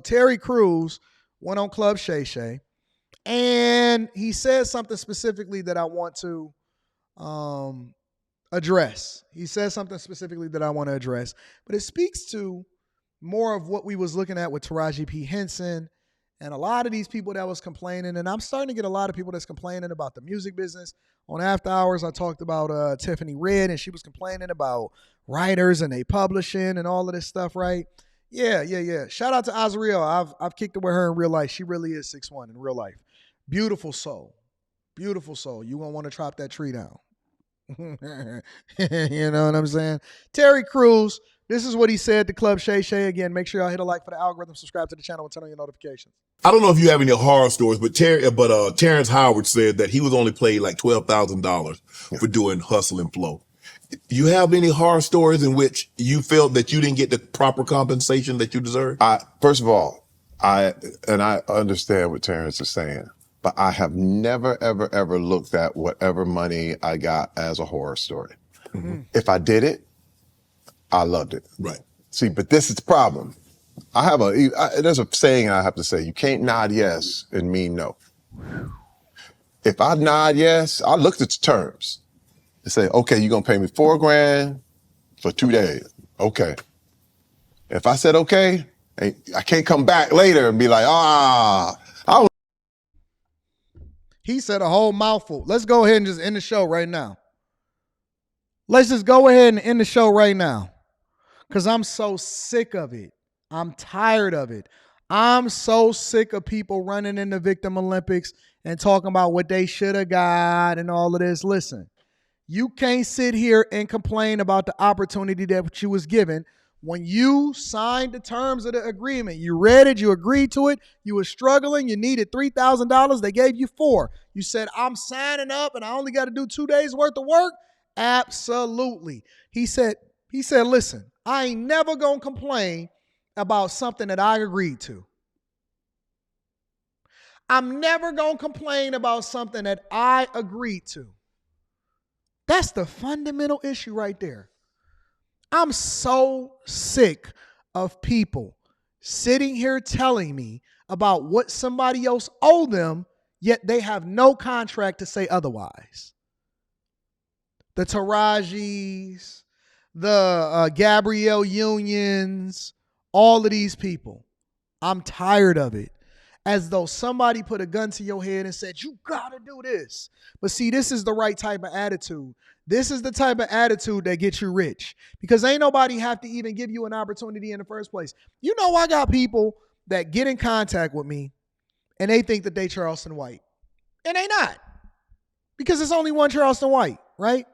Terry Crews went on Club Shay Shay, and he said something specifically that I want to address. He says something specifically that I want to address, but it speaks to more of what we was looking at with Taraji P. Henson and a lot of these people that was complaining. And I'm starting to get a lot of people that's complaining about the music business. On After Hours, I talked about Tiffany Red, and she was complaining about writers and they publishing and all of this stuff, right? Yeah. Shout out to Azriel. I've kicked it with her in real life. She really is 6'1" in real life. Beautiful soul. Beautiful soul. You gonna want to chop that tree down. You know what I'm saying? Terry Crews, this is what he said to Club Shay Shay. Again, make sure y'all hit a like for the algorithm, subscribe to the channel, and turn on your notifications. I don't know if you have any horror stories, but Terrence Howard said that he was only paid like $12,000 for doing Hustle and Flow. You have any horror stories in which you felt that you didn't get the proper compensation that you deserve? First of all, I understand what Terrence is saying, but I have never, ever, ever looked at whatever money I got as a horror story. Mm-hmm. If I did it, I loved it. Right. See, but this is the problem. There's a saying I have to say, you can't nod yes and mean no. If I nod yes, I looked at the terms and say, okay, you're going to pay me $4,000 for 2 days. Okay. If I said, okay, I can't come back later and be like, I don't. He said a whole mouthful. Let's go ahead and just end the show right now. Let's just go ahead and end the show right now. Because I'm so sick of it. I'm tired of it. I'm so sick of people running in the Victim Olympics and talking about what they should have got and all of this. Listen, you can't sit here and complain about the opportunity that you was given when you signed the terms of the agreement. You read it, you agreed to it, you were struggling, you needed $3,000, they gave you $4,000. You said, I'm signing up and I only got to do 2 days worth of work? Absolutely. He said, listen, I ain't never gonna complain about something that I agreed to. I'm never gonna complain about something that I agreed to. That's the fundamental issue right there. I'm so sick of people sitting here telling me about what somebody else owed them, yet they have no contract to say otherwise. The Tarajis, the Gabrielle Unions, all of these people. I'm tired of it. As though somebody put a gun to your head and said, you gotta do this. But see, this is the right type of attitude. This is the type of attitude that gets you rich. Because ain't nobody have to even give you an opportunity in the first place. You know, I got people that get in contact with me and they think that they Charleston White. And they not. Because it's only one Charleston White, right?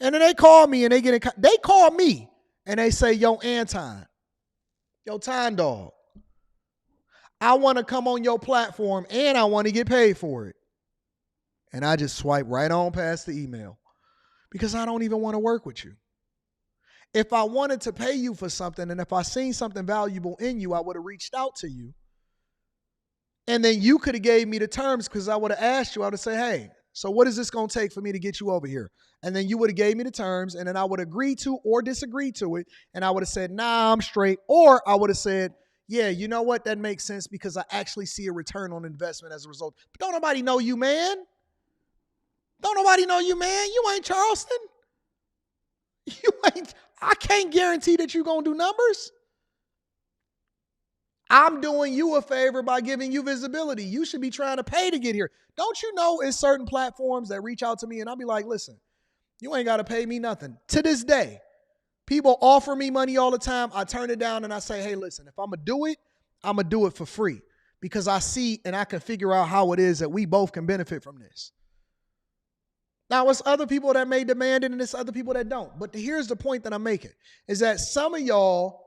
And then they call me and they call me and they say, yo, Anton, yo, Time Dog, I want to come on your platform and I want to get paid for it. And I just swipe right on past the email because I don't even want to work with you. If I wanted to pay you for something and if I seen something valuable in you, I would have reached out to you. And then you could have gave me the terms because I would have asked you, I would have said, hey, so what is this going to take for me to get you over here? And then you would have gave me the terms and then I would agree to or disagree to it. And I would have said, nah, I'm straight. Or I would have said, yeah, you know what? That makes sense because I actually see a return on investment as a result. But don't nobody know you, man. Don't nobody know you, man. You ain't Charleston. I can't guarantee that you're going to do numbers. I'm doing you a favor by giving you visibility. You should be trying to pay to get here. Don't you know it's certain platforms that reach out to me and I'll be like, listen, you ain't got to pay me nothing. To this day, people offer me money all the time. I turn it down and I say, hey, listen, if I'm going to do it, I'm going to do it for free because I see and I can figure out how it is that we both can benefit from this. Now, it's other people that may demand it and it's other people that don't. But here's the point that I'm making is that some of y'all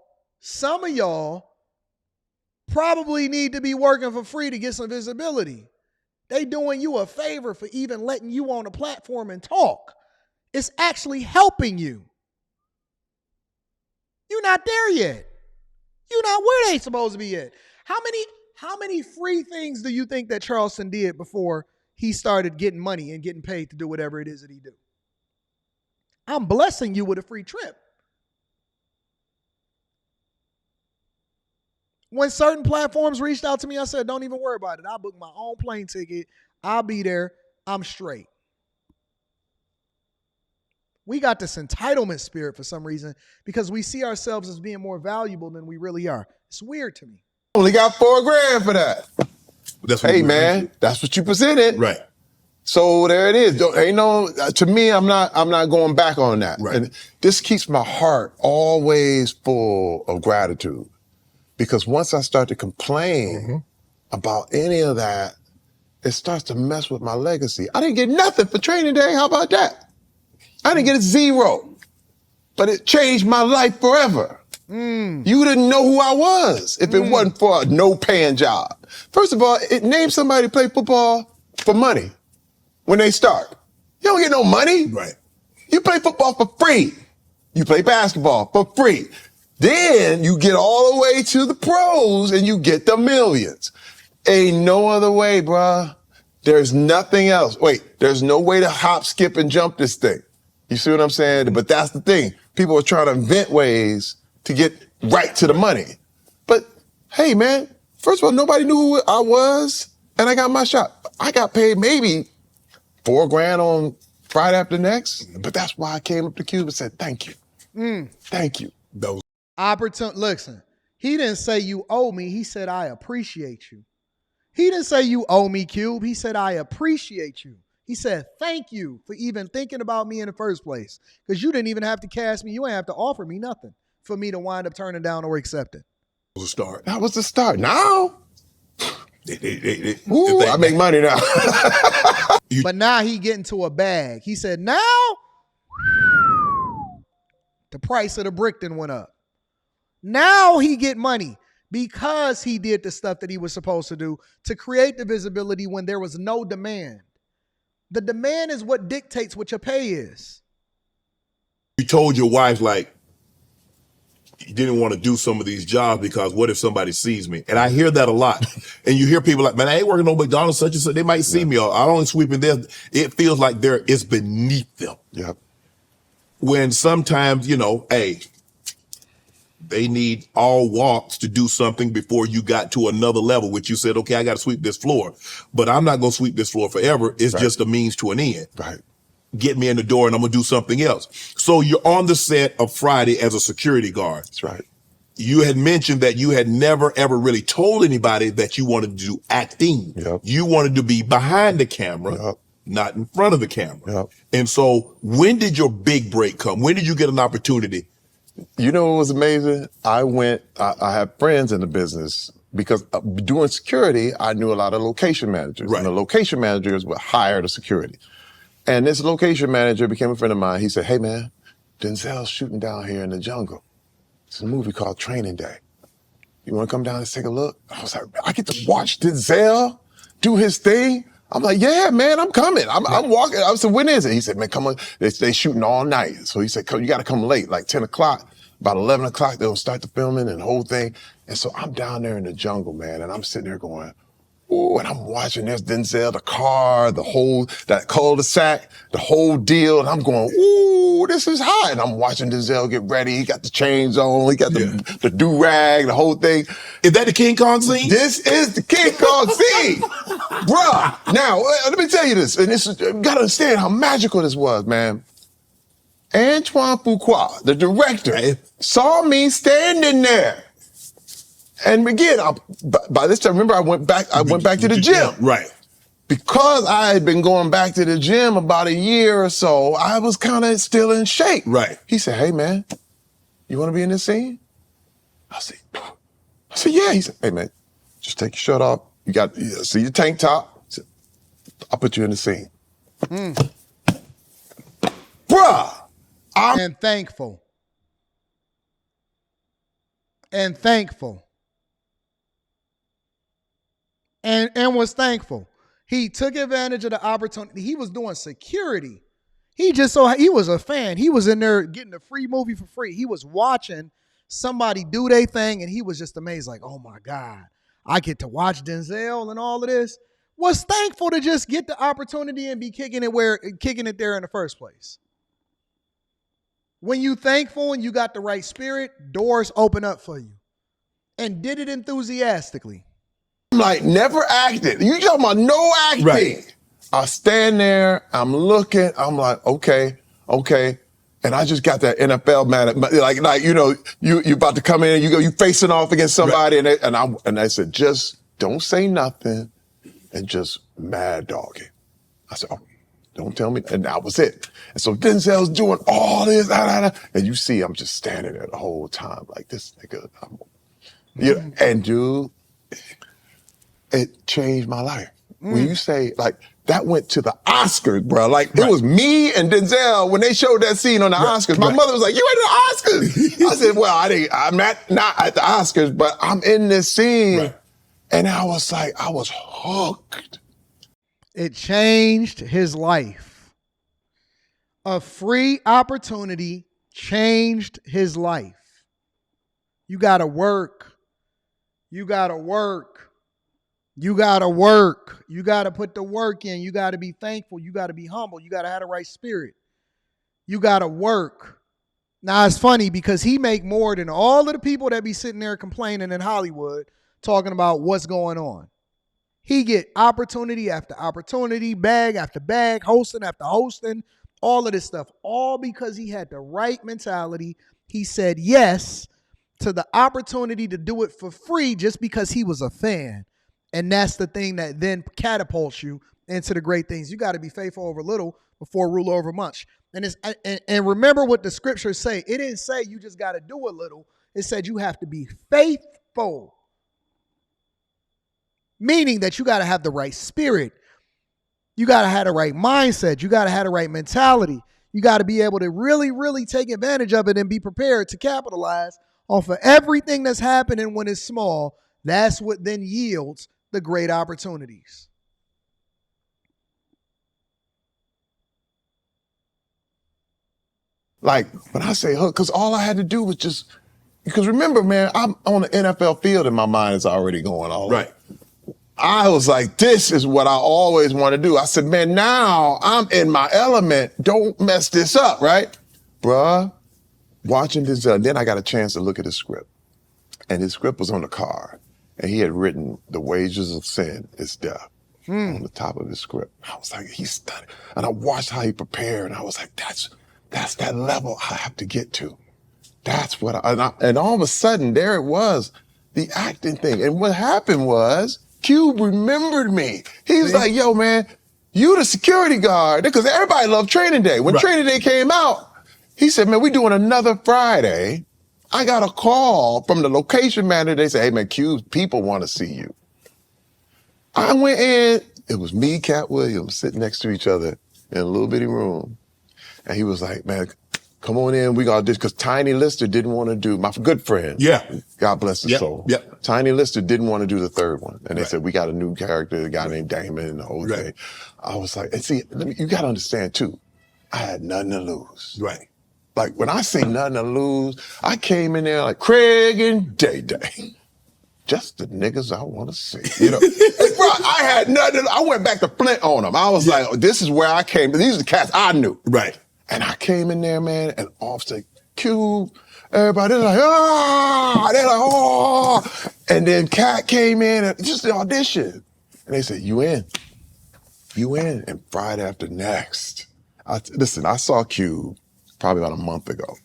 probably need to be working for free to get some visibility. They doing you a favor for even letting you on a platform and talk. It's actually helping you. You're not there yet. You're not where they supposed to be yet. How many free things do you think that Charleston did before he started getting money and getting paid to do whatever it is that he do? I'm blessing you with a free trip. When certain platforms reached out to me, I said, don't even worry about it. I'll book my own plane ticket. I'll be there. I'm straight. We got this entitlement spirit for some reason because we see ourselves as being more valuable than we really are. It's weird to me. Only got $4,000 for that. That's what Hey, we man, did. that's what you presented. Right. So there it is. Ain't no, to me, I'm not going back on that. Right. And this keeps my heart always full of gratitude. Because once I start to complain about any of that, it starts to mess with my legacy. I didn't get nothing for training day. How about that? I didn't get a zero, but it changed my life forever. You didn't know who I was if it wasn't for a no-paying job. First of all, it named somebody to play football for money when they start. You don't get no money. Right. You play football for free. You play basketball for free. Then you get all the way to the pros and you get the millions. Ain't no other way, bruh. There's nothing else. Wait, there's no way to hop, skip, and jump this thing. You see what I'm saying? But that's the thing. People are trying to invent ways to get right to the money. But hey, man, first of all, nobody knew who I was, and I got my shot. I got paid maybe $4,000 on Friday after next, but that's why I came up to Cube and said, thank you. Thank you. Those. Listen, he didn't say you owe me. He said, I appreciate you. He didn't say you owe me, Cube. He said, I appreciate you. He said, thank you for even thinking about me in the first place. Because you didn't even have to cast me. You ain't have to offer me nothing for me to wind up turning down or accepting. Was a start. That was the start. Now, Ooh, I make money now. But now he getting to a bag. He said, now the price of the brick then went up. Now he get money because he did the stuff that he was supposed to do to create the visibility when there was no demand. The demand is what dictates what your pay is. You told your wife, like, you didn't want to do some of these jobs because what if somebody sees me? And I hear that a lot. And you hear people like, man, I ain't working on McDonald's, such and such. They might see me, or I don't sweeping this. It feels like it's beneath them. Yep. When sometimes, hey, they need all walks to do something before you got to another level, which you said, okay, I got to sweep this floor, but I'm not going to sweep this floor forever. It's just a means to an end. Right. Get me in the door and I'm going to do something else. So you're on the set of Friday as a security guard. That's right. You had mentioned that you had never, ever really told anybody that you wanted to do acting. Yep. You wanted to be behind the camera, Yep. not in front of the camera. Yep. And so when did your big break come? When did you get an opportunity? You know what was amazing? I had friends in the business because doing security, I knew a lot of location managers. Right. And the location managers would hire the security. And this location manager became a friend of mine. He said, hey man, Denzel's shooting down here in the jungle. It's a movie called Training Day. You want to come down and take a look? I was like, I get to watch Denzel do his thing? I'm like, yeah, man, I'm coming. I'm walking. I said, when is it? He said, man, come on. They shooting all night. So he said, you got to come late, like 10 o'clock. About 11 o'clock, they'll start the filming and the whole thing. And so I'm down there in the jungle, man, and I'm sitting there going, ooh, and I'm watching this Denzel, the car, that cul-de-sac, the whole deal. And I'm going, ooh, this is hot. And I'm watching Denzel get ready. He got the chains on. He got the do-rag, the whole thing. Is that the King Kong scene? This is the King Kong scene. Bruh. Now, let me tell you this. And you gotta understand how magical this was, man. Antoine Fuqua, the director, saw me standing there. And again, by this time, remember, I went back to the gym. Right. Because I had been going back to the gym about a year or so, I was kind of still in shape. Right. He said, hey, man, you want to be in this scene? I said, yeah. He said, hey, man, just take your shirt off. See your tank top. He said, I'll put you in the scene. Bruh. And thankful. And thankful. And was thankful. He took advantage of the opportunity. He was doing security. He was a fan. He was in there getting a free movie for free. He was watching somebody do their thing, and he was just amazed, like, oh my God, I get to watch Denzel and all of this. Was thankful to just get the opportunity and be kicking it there in the first place. When you thankful and you got the right spirit, doors open up for you. and did it enthusiastically. I'm like, never acted. You talking about no acting. Right. I stand there, I'm looking, I'm like, okay. And I just got that NFL man, like you know, you about to come in, you facing off against somebody, right. and I said, just don't say nothing and just mad dog it. I said, oh, don't tell me. And that was it. And so Denzel's doing all this, and you see, I'm just standing there the whole time like this nigga. And dude, it changed my life. When you say, like, that went to the Oscars, bro. Like, it was me and Denzel when they showed that scene on the Oscars. My mother was like, you in the Oscars? I said, well, I'm not at the Oscars, but I'm in this scene. Right. And I was like, I was hooked. It changed his life. A free opportunity changed his life. You gotta work. You gotta work. You gotta work. You gotta put the work in. You gotta be thankful. You gotta be humble. You gotta have the right spirit. You gotta work. Now it's funny because he make more than all of the people that be sitting there complaining in Hollywood talking about what's going on. He get opportunity after opportunity, bag after bag, hosting after hosting, all of this stuff, all because he had the right mentality. He said yes to the opportunity to do it for free just because he was a fan. And that's the thing that then catapults you into the great things. You got to be faithful over little before rule over much. And remember what the scriptures say. It didn't say you just got to do a little. It said you have to be faithful. Meaning that you got to have the right spirit. You got to have the right mindset. You got to have the right mentality. You got to be able to really, really take advantage of it and be prepared to capitalize off of everything that's happening when it's small. That's what then yields the great opportunities. Like, when I say hook, because all I had to do was just, because remember, man, I'm on the NFL field and my mind is already going all right. I was like, this is what I always want to do. I said, man, now I'm in my element. Don't mess this up, right? Bruh, watching this, then I got a chance to look at his script. And his script was on the card. And he had written, the wages of sin is death on the top of his script. I was like, he's stunning. And I watched how he prepared. And I was like, that's that level I have to get to. That's what and all of a sudden, there it was, the acting thing. And what happened was, Cube remembered me. He was like, yo, man, you the security guard. Because everybody loved Training Day. When Training Day came out, he said, man, we doing another Friday. I got a call from the location manager. They said, hey, man, Cube's people want to see you. I went in. It was me, Cat Williams, sitting next to each other in a little bitty room. And he was like, man, come on in. We got this. Because Tiny Lister didn't want to do, my good friend. Yeah. God bless his soul. Yeah. Tiny Lister didn't want to do the third one. And they said, we got a new character, a guy named Damon and the whole thing. I was like, and see, you got to understand too, I had nothing to lose. Right. Like, when I say nothing to lose, I came in there like Craig and Day Day. Just the niggas I want to see, you know. And bro, I had nothing. I went back to Flint on them. I was like, oh, this is where I came. These are the cats I knew. Right. And I came in there, man, and Offset, Cube, everybody, they're like, ah, they're like, oh. And then Cat came in, and just the audition. And they said, you in. And Friday after next. Listen, I saw Cube probably about a month ago.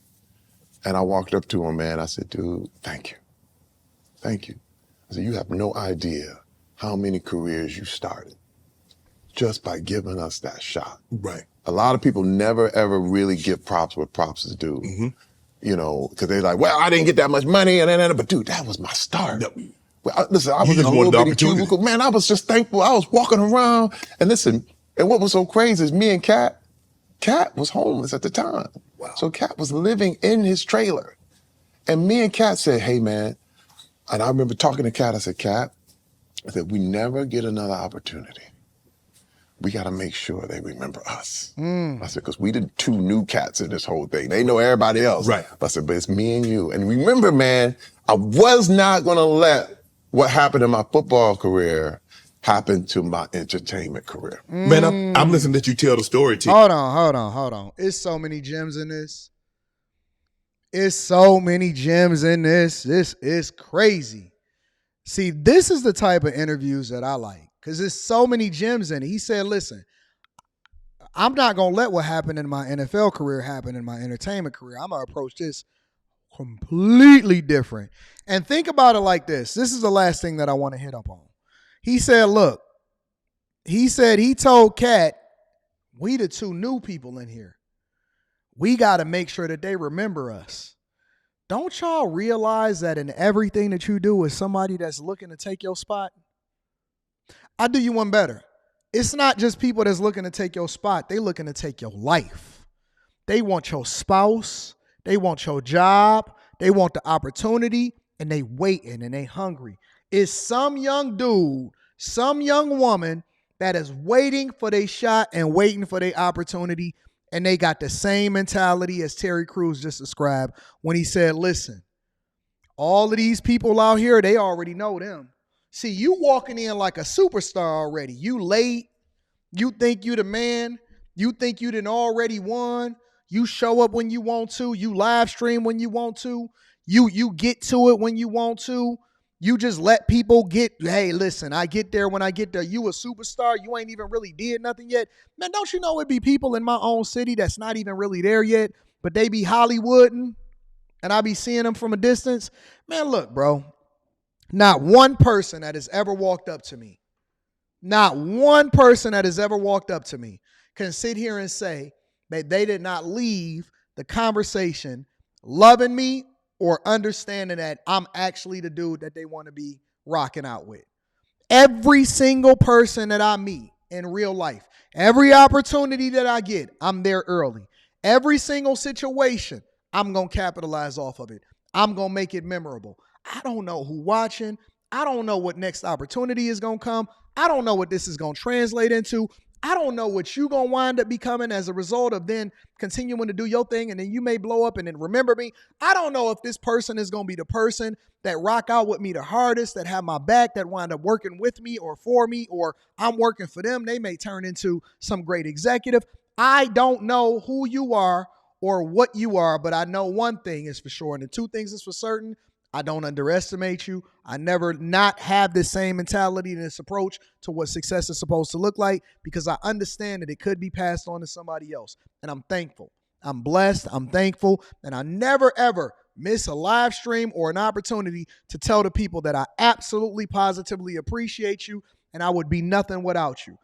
And I walked up to him, man. I said, dude, thank you. Thank you. I said, you have no idea how many careers you started just by giving us that shot. Right. A lot of people never, ever really give props what props is due. Mm-hmm. You know, because they're like, well, I didn't get that much money. But dude, that was my start. Yep. Well, listen, I was in a little bitty cubicle. Man, I was just thankful. I was walking around. And listen, and what was so crazy is me and Cat was homeless at the time. Wow. So Cat was living in his trailer. And me and Cat said, hey, man, and I remember talking to Cat, I said, Cat, I said, we never get another opportunity. We got to make sure they remember us. I said, because we the two new cats in this whole thing. They know everybody else. Right. But I said, but it's me and you. And remember, man, I was not going to let what happened in my football career happen to my entertainment career. Man, I'm listening to you tell the story, T. Hold on. It's so many gems in this. It's so many gems in this. This is crazy. See, this is the type of interviews that I like because there's so many gems in it. He said, listen, I'm not going to let what happened in my NFL career happen in my entertainment career. I'm going to approach this completely different. And think about it like this. This is the last thing that I want to hit up on. He said, look, he told Cat, we the two new people in here. We got to make sure that they remember us. Don't y'all realize that in everything that you do is somebody that's looking to take your spot? I'll do you one better. It's not just people that's looking to take your spot. They looking to take your life. They want your spouse. They want your job. They want the opportunity, and they waiting and they hungry. It's some young dude, some young woman that is waiting for their shot and waiting for their opportunity, and they got the same mentality as Terry Crews just described when he said, listen, all of these people out here, they already know them. See, you walking in like a superstar already. You late. You think you the man. You think you done already won. You show up when you want to. You live stream when you want to. You get to it when you want to. You just let people get, hey, listen, I get there when I get there. You a superstar. You ain't even really did nothing yet. Man, don't you know it be people in my own city that's not even really there yet, but they be Hollywooding, and I be seeing them from a distance? Man, look, bro, not one person that has ever walked up to me, not one person that has ever walked up to me can sit here and say that they did not leave the conversation loving me or understanding that I'm actually the dude that they want to be rocking out with. Every single person that I meet in real life, every opportunity that I get, I'm there early. Every single situation, I'm going to capitalize off of it. I'm going to make it memorable. I don't know who watching. I don't know what next opportunity is going to come. I don't know what this is going to translate into. I don't know what you're going to wind up becoming as a result of then continuing to do your thing, and then you may blow up and then remember me. I don't know if this person is going to be the person that rock out with me the hardest, that have my back, that wind up working with me or for me, or I'm working for them. They may turn into some great executive. I don't know who you are or what you are, but I know one thing is for sure, and the two things is for certain. I don't underestimate you. I never not have the same mentality and this approach to what success is supposed to look like, because I understand that it could be passed on to somebody else. And I'm thankful. I'm blessed. I'm thankful. And I never, ever miss a live stream or an opportunity to tell the people that I absolutely, positively appreciate you, and I would be nothing without you.